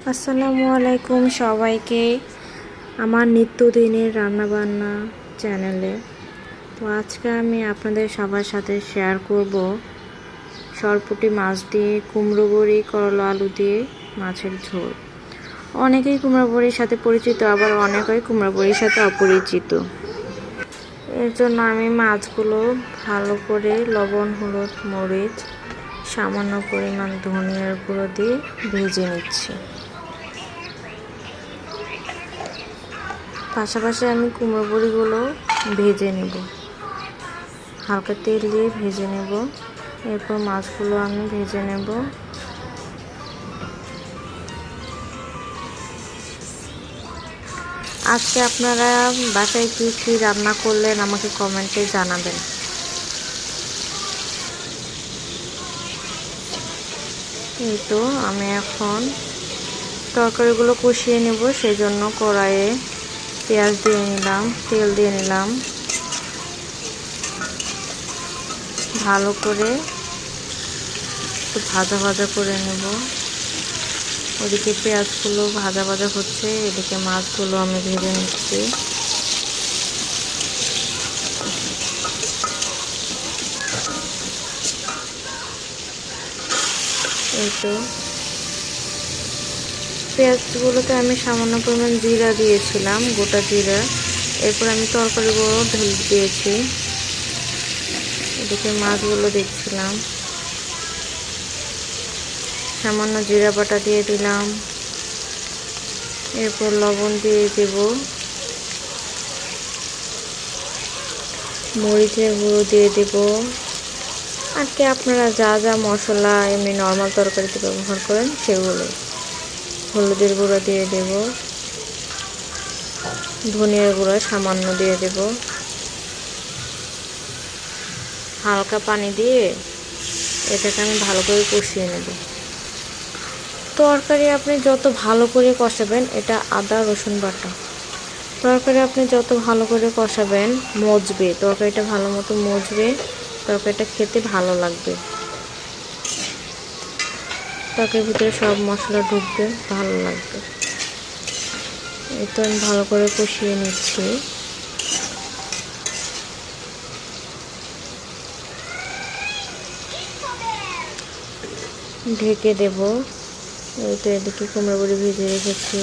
আসসালামু আলাইকুম সবাইকে আমার নিত্যদিনের রান্নাবান্না চ্যানেলে। তো আজকে আমি আপনাদের সবার সাথে শেয়ার করব সরপুঁটি মাছ দিয়ে কুমড়ো বড়ি, করলা, আলু দিয়ে মাছের ঝোল। অনেকেই কুমড়ো বড়ির সাথে পরিচিত, আবার অনেকেই কুমড়ো বড়ির সাথে অপরিচিত। এর জন্য আমি মাছগুলো ভালো করে লবণ, হলুদ, মরিচ, সামান্য পরিমাণ ধনিয়ার গুঁড়ো দিয়ে ভেজে নিচ্ছি। পাশাপাশি আমি কুমড়ো বড়িগুলো ভেজে নেব, হালকা তেল দিয়ে ভেজে নেব। এরপর মাছগুলো আমি ভেজে নেব। আজকে আপনারা বাসায় কী কী রান্না করলেন আমাকে কমেন্টে জানাবেন। এই তো আমি এখন তরকারিগুলো কষিয়ে নেব, সেজন্য কড়াইয়ে পেঁয়াজ দিয়ে নিলাম, তেল দিয়ে নিলাম। ভালো করে একটু ভাজা ভাজা করে নেব। ওদিকে পেঁয়াজগুলো ভাজা ভাজা হচ্ছে, এদিকে মাছগুলো আমি ভেজে নিচ্ছি। এই তো পেঁয়াজগুলোতে আমি সামান্য পরিমাণ জিরা দিয়েছিলাম, গোটা জিরা। এরপর আমি তরকারিগুলো ঢেলে দিয়েছি। এদিকে মাছগুলো দেখছিলাম, সামান্য জিরা বাটা দিয়ে দিলাম। এরপর লবণ দিয়ে দেব, মরিচের গুঁড়ো দিয়ে দেব। আর কি আপনারা যা যা মশলা এমনি নর্মাল তরকারিতে ব্যবহার করেন সেগুলো। হলুদের গুঁড়ো দিয়ে দেব, ধনিয়ার গুঁড়ো সামান্য দিয়ে দেব। হালকা পানি দিয়ে এটাকে আমি ভালো করে কষিয়ে নেব। তরকারি আপনি যত ভালো করে কষাবেন, এটা আদা রসুন বাটা, তরকারি আপনি যত ভালো করে কষাবেন মজবে, তরকারিটা ভালো মতো মজবে, তরকারিটা খেতে ভালো লাগবে, তরকারির ভিতরে সব মশলা ঢুকবে, ভালো লাগবে। এই তো আমি ভালো করে কষিয়ে নিচ্ছি। ঢেকে দেব। এই তো এদিকে কুমড়ো বড়ি ভেজে রেখেছি,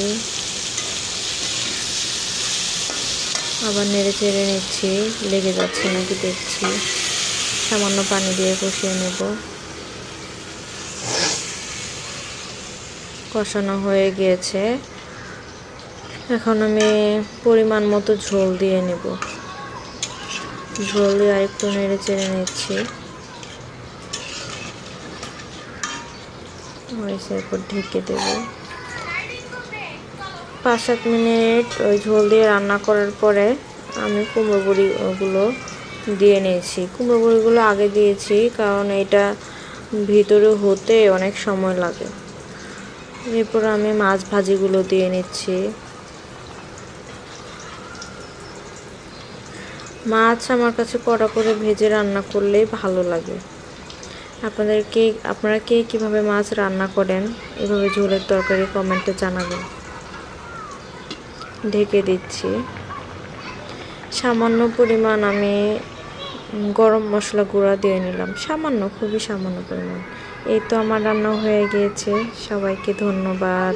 আবার নেড়ে চেড়ে নিচ্ছি, লেগে যাচ্ছে নাকি দেখছি। সামান্য পানি দিয়ে কষিয়ে নেব। কষানো হয়ে গিয়েছে, এখন আমি পরিমাণ মতো ঝোল দিয়ে নেব। ঝোল দিয়ে আরেকটু নেড়ে চেড়ে নিচ্ছি। এরপর ঢেকে দেব। 5-7 মিনিট ওই ঝোল দিয়ে রান্না করার পরে আমি কুমড়ো বড়িগুলো দিয়ে নিয়েছি। কুমড়ো বড়িগুলো আগে দিয়েছি, কারণ এটা ভিতরে হতে অনেক সময় লাগে। এরপর আমি মাছ ভাজিগুলো দিয়ে নিচ্ছি। মাছ আমার কাছে কড়া করে ভেজে রান্না করলেই ভালো লাগে। আপনারা কে কীভাবে মাছ রান্না করেন, এভাবে ঝোলের তরকারি কমেন্টে জানাবেন। ঢেকে দিচ্ছি। সামান্য পরিমাণ আমি গরম মশলা গুঁড়া দিয়ে নিলাম, সামান্য, খুবই সামান্য পরিমাণ। এই তো আমার রান্না হয়ে গিয়েছে। সবাইকে ধন্যবাদ।